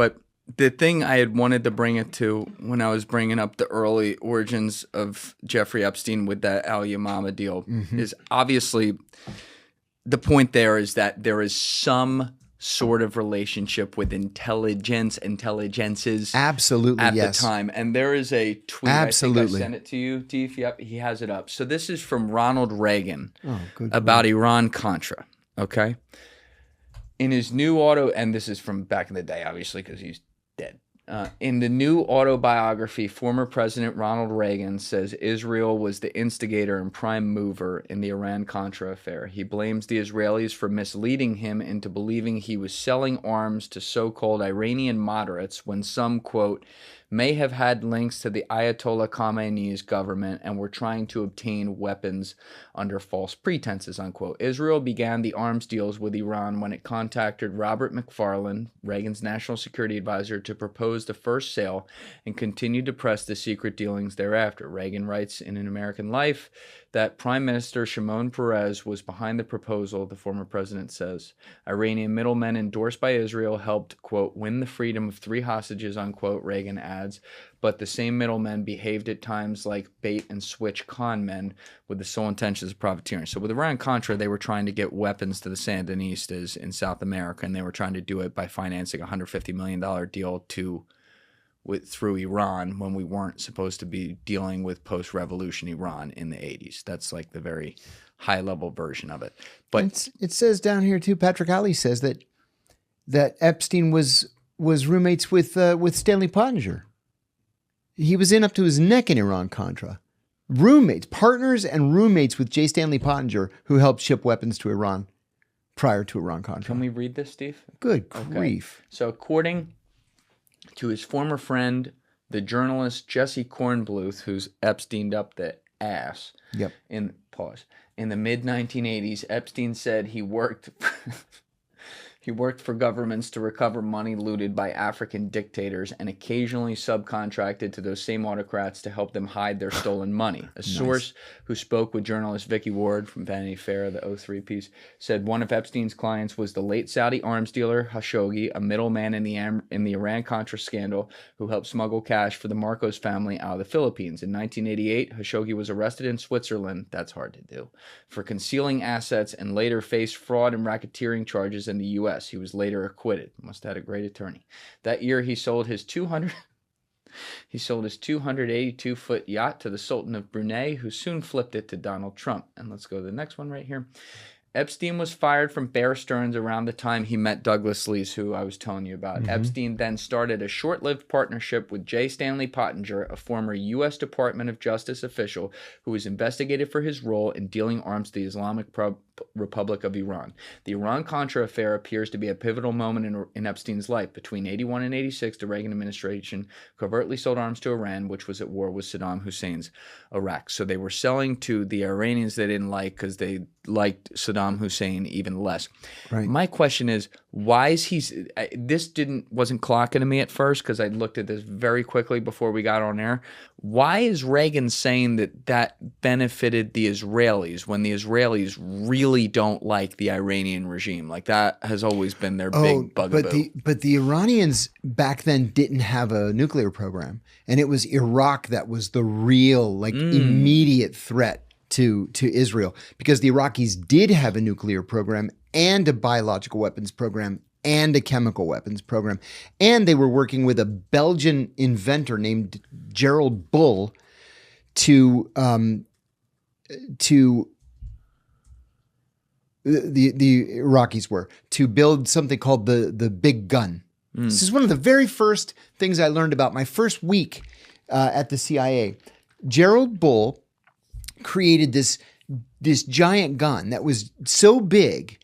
But the thing I had wanted to bring it to when I was bringing up the early origins of Jeffrey Epstein with that Al Yamama deal is obviously the point there is that there is some sort of relationship with intelligences Absolutely, at yes. the time. And there is a tweet, Absolutely. I think I sent it to you, Deef. Yep, he has it up. So this is from Ronald Reagan Good about Iran-Contra, okay? In his new and this is from back in the day, obviously, because he's dead. In the new autobiography, former President Ronald Reagan says Israel was the instigator and prime mover in the Iran-Contra affair. He blames the Israelis for misleading him into believing he was selling arms to so-called Iranian moderates when some, quote, may have had links to the Ayatollah Khamenei's government and were trying to obtain weapons under false pretenses, unquote. Israel began the arms deals with Iran when it contacted Robert McFarlane, Reagan's national security advisor, to propose the first sale and continued to press the secret dealings thereafter. Reagan writes in An American Life that Prime Minister Shimon Peres was behind the proposal, the former president says. Iranian middlemen endorsed by Israel helped, quote, win the freedom of 3 hostages, unquote, Reagan adds. But the same middlemen behaved at times like bait and switch con men with the sole intentions of profiteering. So with Iran-Contra, they were trying to get weapons to the Sandinistas in South America, and they were trying to do it by financing a $150 million deal through Iran when we weren't supposed to be dealing with post-revolution Iran in the 80s. That's like the very high-level version of it. But it says down here too, Patrick Alley says that Epstein was roommates with Stanley Pottinger. He was in up to his neck in Iran-Contra. Roommates, partners and roommates with J. Stanley Pottinger, who helped ship weapons to Iran prior to Iran-Contra. Can we read this, Steve? Good grief. So according to his former friend, the journalist Jesse Kornbluth, who's Epsteined up the ass. Yep. In the mid-1980s, Epstein said he worked for governments to recover money looted by African dictators and occasionally subcontracted to those same autocrats to help them hide their stolen money. A source who spoke with journalist Vicky Ward from Vanity Fair, the 03 piece, said one of Epstein's clients was the late Saudi arms dealer Khashoggi, a middleman in the Iran-Contra scandal who helped smuggle cash for the Marcos family out of the Philippines. In 1988, Khashoggi was arrested in Switzerland, that's hard to do, for concealing assets and later faced fraud and racketeering charges in the U.S. He was later acquitted. Must have had a great attorney. That year, he sold his 282-foot yacht to the Sultan of Brunei, who soon flipped it to Donald Trump. And let's go to the next one right here. Epstein was fired from Bear Stearns around the time he met Douglas Leese, who I was telling you about. Epstein then started a short-lived partnership with J. Stanley Pottinger, a former U.S. Department of Justice official who was investigated for his role in dealing arms to the Islamic Republic of Iran. The Iran-Contra affair appears to be a pivotal moment in Epstein's life. Between 81 and 86, the Reagan administration covertly sold arms to Iran, which was at war with Saddam Hussein's Iraq. So they were selling to the Iranians they didn't like because they liked Saddam Hussein even less. Right. My question is, why is this wasn't clocking to me at first because I looked at this very quickly before we got on air. Why is Reagan saying that benefited the Israelis when the Israelis really don't like the Iranian regime? Like that has always been their big bugaboo. But the Iranians back then didn't have a nuclear program, and it was Iraq that was the real immediate threat to Israel, because the Iraqis did have a nuclear program and a biological weapons program and a chemical weapons program. And they were working with a Belgian inventor named Gerald Bull the Iraqis were, to build something called the Big Gun. This is one of the very first things I learned about my first week at the CIA. Gerald Bull created this giant gun that was so big,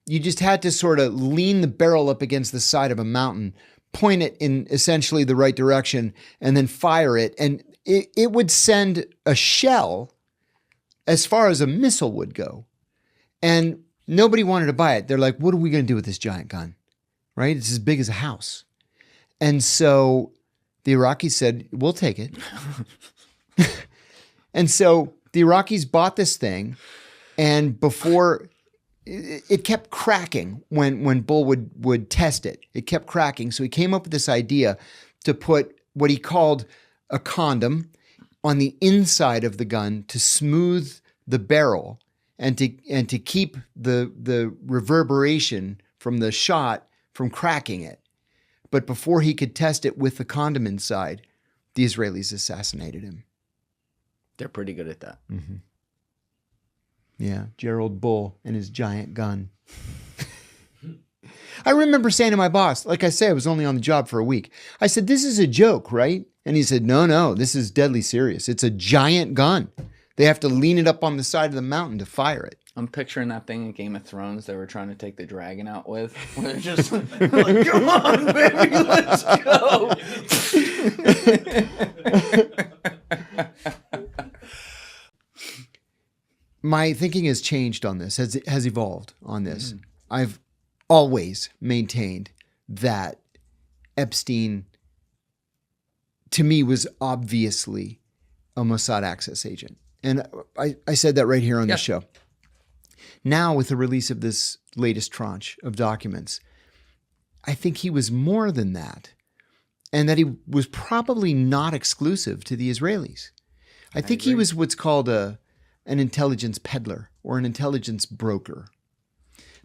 you just had to sort of lean the barrel up against the side of a mountain, point it in essentially the right direction, and then fire it. And it would send a shell as far as a missile would go. And nobody wanted to buy it. They're like, what are we going to do with this giant gun? Right? It's as big as a house. And so the Iraqis said, we'll take it. And so the Iraqis bought this thing, and before it kept cracking when Bull would test it. It kept cracking. So he came up with this idea to put what he called a condom on the inside of the gun to smooth the barrel and to keep the reverberation from the shot from cracking it. But before he could test it with the condom inside, the Israelis assassinated him. They're pretty good at that. Mm-hmm. Yeah, Gerald Bull and his giant gun. I remember saying to my boss, like I say, I was only on the job for a week. I said, "This is a joke, right?" And he said, No, this is deadly serious. It's a giant gun. They have to lean it up on the side of the mountain to fire it. I'm picturing that thing in Game of Thrones they were trying to take the dragon out with. Where they're just like, come on, baby, let's go. My thinking has changed on this, has evolved on this. I've always maintained that Epstein, to me, was obviously a Mossad access agent. And I said that right here on the show. Now, with the release of this latest tranche of documents, I think he was more than that, and that he was probably not exclusive to the Israelis. I think he was what's called an intelligence peddler or an intelligence broker,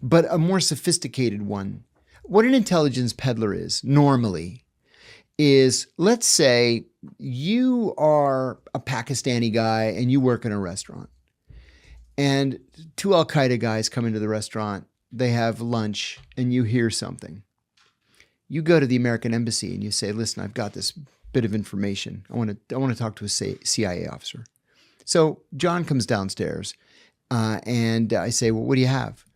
but a more sophisticated one. What an intelligence peddler is normally is, let's say you are a Pakistani guy and you work in a restaurant, and two Al-Qaeda guys come into the restaurant, they have lunch, and you hear something. You go to the American embassy and you say, "Listen, I've got this bit of information. I want to talk to a CIA officer." So John comes downstairs, and I say, "Well, what do you have?"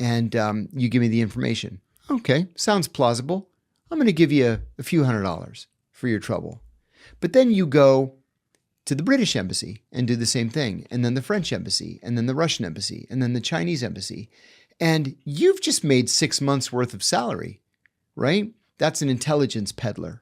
And you give me the information. "Okay, sounds plausible. I'm going to give you a few $100s for your trouble." But then you go to the British embassy and do the same thing, and then the French embassy, and then the Russian embassy, and then the Chinese embassy. And you've just made 6 months worth of salary, right? That's an intelligence peddler.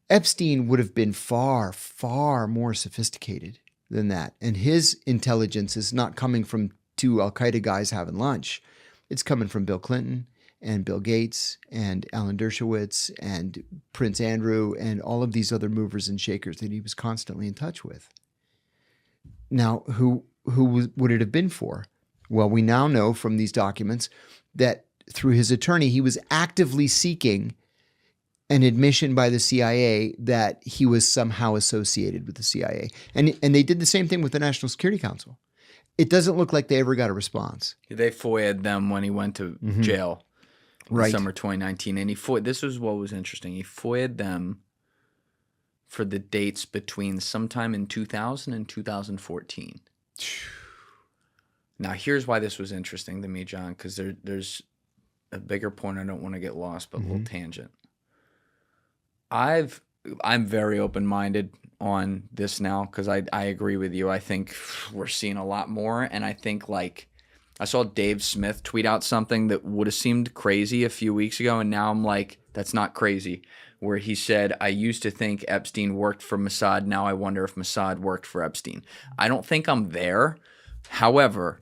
Epstein would have been far, far more sophisticated than that. And his intelligence is not coming from two Al-Qaeda guys having lunch. It's coming from Bill Clinton and Bill Gates and Alan Dershowitz and Prince Andrew and all of these other movers and shakers that he was constantly in touch with. Now, who would it have been for? Well, we now know from these documents that through his attorney, he was actively seeking an admission by the CIA that he was somehow associated with the CIA. And they did the same thing with the National Security Council. It doesn't look like they ever got a response. They FOIA'd them when he went to jail in summer 2019. And this was what was interesting. He FOIA'd them for the dates between sometime in 2000 and 2014. Now, here's why this was interesting to me, John, because there's a bigger point I don't want to get lost, but a little tangent. I'm very open-minded on this now because I agree with you. I think we're seeing a lot more, and I think like I saw Dave Smith tweet out something that would have seemed crazy a few weeks ago, and now I'm like, that's not crazy. Where he said, "I used to think Epstein worked for Mossad. Now I wonder if Mossad worked for Epstein." I don't think I'm there. However,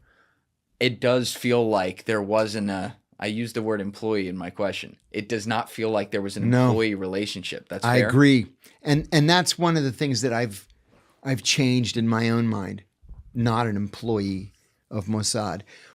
it does feel like there wasn't I used the word employee in my question. It does not feel like there was an employee relationship. That's fair? I agree. And that's one of the things that I've changed in my own mind. Not an employee of Mossad.